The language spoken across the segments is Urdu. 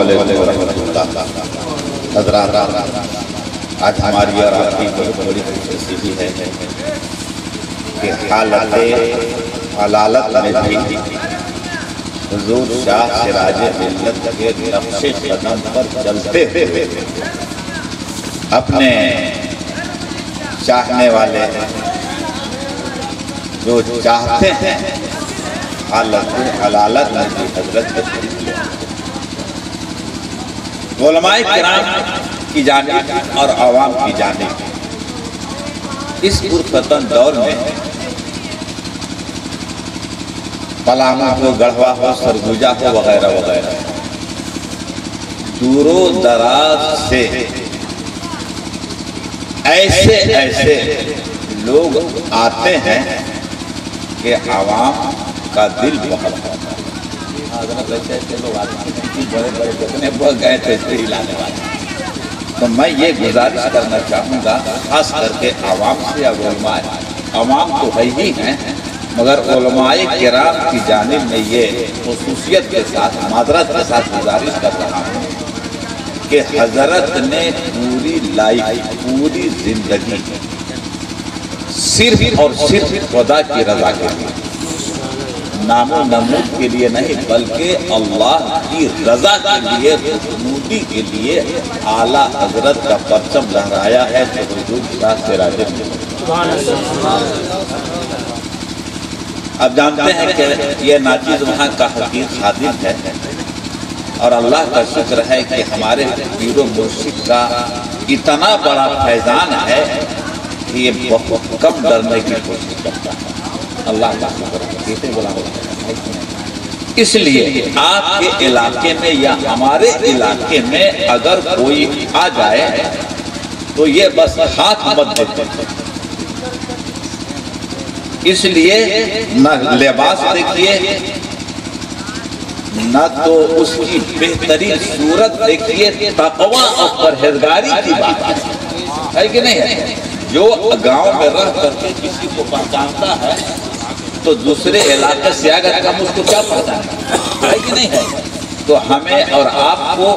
علیکم ورحمۃ اللہ۔ حضرات، آج ہماری اور آپ کی بہت بڑی خوشی ہے کہ حالت حلالت میں بھی حضور شاہ سراج ملت کے نقش قدم پر چلتے ہوئے اپنے چاہنے والے جو چاہتے ہیں حالت حلالت میں بھی حضرت علماء کرام کی جانب اور عوام کی جانب اس پرفتن دور میں پلامو ہو، گڑھوا ہو، سرگوجا ہو وغیرہ وغیرہ دور و دراز سے ایسے لوگ آتے ہیں کہ عوام کا دل بہت ہوتا ہے۔ ایسے لوگ آتے ہیں بڑے بڑے کتنے بہت گئے تھے لانے والے۔ تو میں یہ گزارش کرنا چاہوں گا خاص کر کے عوام سے، علماء عوام تو ہے ہی ہیں، مگر علماء کرام کی جانب میں یہ خصوصیت کے ساتھ معذرت کے ساتھ گزارش کر رہا ہوں کہ حضرت نے پوری لائف، پوری زندگی صرف اور صرف خدا کی رضا کے لیے، نام و نمود کے لیے نہیں بلکہ اللہ کی رضا کے لیے، خوشنودی کے لیے اعلیٰ حضرت کا پرچم لہرایا ہے تو حضور شاہ سراج ملت۔ اب جانتے ہیں کہ یہ ناچیز وہاں کا حقیق خادم ہے، اور اللہ کا شکر ہے کہ ہمارے پیر و مرشد کا اتنا بڑا فیضان ہے کہ یہ بہت کم ڈرنے کی کوشش کرتا ہے۔ اللہ کا شکر ہے۔ اس لیے آپ کے علاقے میں یا ہمارے علاقے میں اگر کوئی آ جائے تو یہ بس ہاتھ مت دیتے، اس لیے نہ لباس دیکھیے، نہ تو اس کی بہترین صورت دیکھیے، تقوی اور پرہیزگاری کی بات ہے کہ نہیں ہے؟ جو گاؤں میں رہ کر کے کسی کو پہچانتا ہے تو دوسرے علاقے سے اگر کم اس کو کیا پہچانتا ہے کہ نہیں ہے؟ تو ہمیں اور آپ کو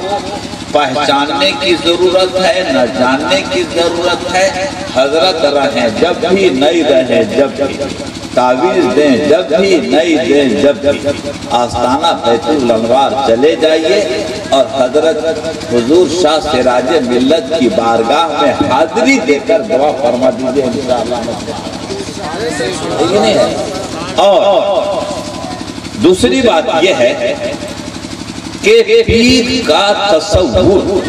پہچاننے کی ضرورت ہے، نہ جاننے کی ضرورت ہے۔ حضرت رہیں جب بھی، نہیں رہیں جب بھی، تعویذ دیں جب بھی، نہیں دیں جب بھی، آستانہ بیت الانوار چلے جائیے اور حضرت حضور شاہ سراج ملت کی بارگاہ میں حاضری دے کر دعا فرما دیجئے انشاءاللہ۔ یہ نہیں ہے۔ اور دوسری بات یہ ہے کہ پیر کا تصور،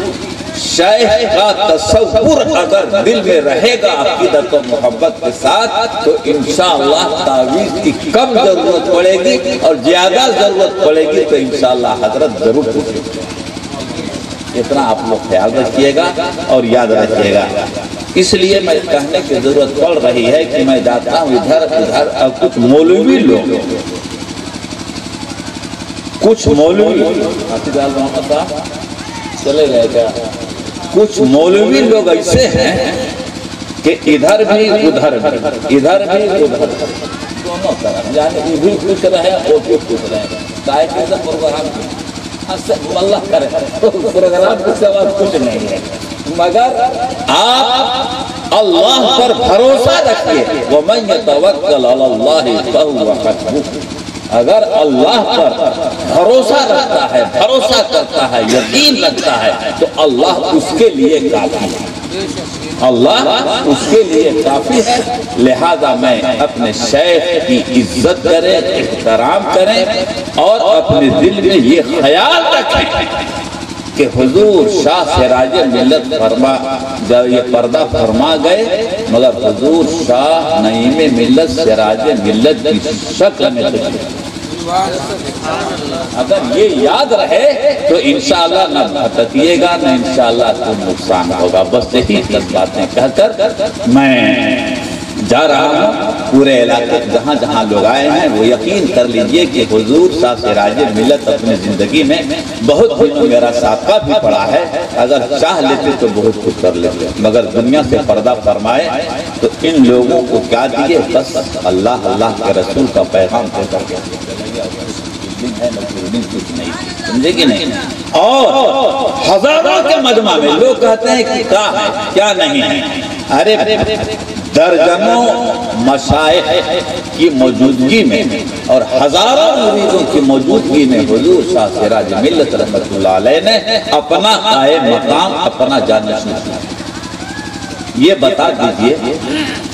شیخ کا تصور اگر دل میں رہے گا عقیدت و محبت کے ساتھ تو انشاءاللہ تعویذ کی کم ضرورت پڑے گی، اور زیادہ ضرورت پڑے گی تو انشاءاللہ حضرت ضرور پوچھے گا۔ اتنا آپ لوگ خیال رکھیے گا اور یاد رکھیے گا۔ اس لیے میں کہنے کی ضرورت پڑ رہی ہے کہ میں جاتا ہوں ادھر ادھر، اور کچھ مولوی لوگ، کچھ مولوی چلے گئے کیا، کچھ مولوی لوگ ایسے ہیں کہ ادھر بھی ادھر بھی، ادھر بھی ادھر بھی، دونوں طرف، یعنی یہ بھی خوش رہے وہ بھی خوش رہے۔ کائے کہ پروگرام اللہ کرے پروگرام کے سوا کچھ نہیں ہے، مگر آپ اللہ پر بھروسہ رکھیے۔ وَمَن يَتَوَكَّلْ عَلَى اللَّهِ فَهُوَ حَسْبُهُ، اگر اللہ پر بھروسہ رکھتا ہے، بھروسہ کرتا ہے، یقین رکھتا ہے تو اللہ اس کے لیے کافی ہے، اللہ اس کے لیے کافی ہے۔ لہذا میں اپنے شیخ کی عزت کریں، احترام کریں، اور اپنے دل میں یہ خیال رکھیں کہ حضور شاہ سراج ملت جب یہ پردہ فرما گئے، مگر حضور شاہ نعیم ملت سراج ملت کی شکل میں تشریف، اگر یہ یاد رہے تو انشاءاللہ نہ بھٹکیے گا، نہ انشاءاللہ کوئی نقصان ہوگا۔ بس یہی 10 باتیں کہہ کر میں جا رہا ہوں۔ پورے علاقے جہاں جہاں لوگ آئے ہیں وہ یقین کر لیجئے کہ حضور شاہ سراج ملت اپنے زندگی میں بہت دنوں میرا سابقہ بھی پڑا ہے، اگر چاہ لیتے تو بہت کچھ کر لیتے، مگر دنیا سے پردہ فرمائے تو ان لوگوں کو کیا دیے، بس اللہ اللہ کے رسول کا پیغام دے کر مسلم ہے نہ کوئی کچھ نہیں، سمجھے کہ نہیں؟ اور ہزاروں کے مجمع میں لوگ کہتے ہیں کہ کیا ہے کیا نہیں ہے، ارے درجنوں مشائخ کی موجودگی میں اور ہزاروں مریدوں کی موجودگی میں حضور شاہ سراج ملت رحمت اللہ علیہ نے اپنا قائم مقام، اپنا جانشین یہ بتا دیجئے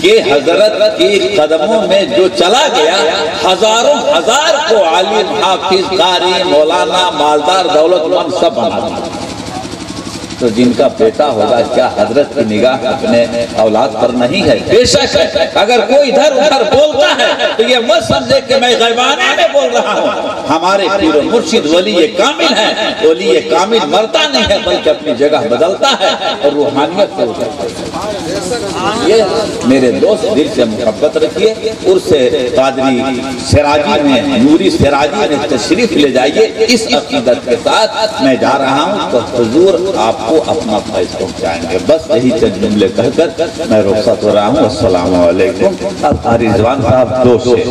کہ حضرت کی قدموں میں جو چلا گیا ہزاروں ہزار کو عالم، حافظ، قاری، مولانا، مالدار، دولت مند سب بنا دیا، تو جن کا بیٹا ہوگا کیا حضرت کی نگاہ اپنے اولاد پر نہیں ہے؟ بے شک ہے۔ اگر کوئی ادھر ادھر بولتا ہے تو یہ مت سمجھے کہ میں غیبانے میں بول رہا ہوں، ہمارے پیر و مرشد ولی کامل ہے، ولی کامل مرتا نہیں ہے بلکہ اپنی جگہ بدلتا ہے اور روحانیت سے اترتا ہے۔ یہ میرے دوست دل سے محبت رکھیے، عرس قادری سراجی میں، نوری سراجی میں تشریف لے جائیے، اس عقیدت کے ساتھ میں جا رہا ہوں تو حضور آپ کو اپنا فیض پہنچائیں گے۔ بس یہی چند جملے کہہ کر میں رخصت ہو رہا ہوں۔ السلام علیکم۔ اب قاری رضوان صاحب دو سے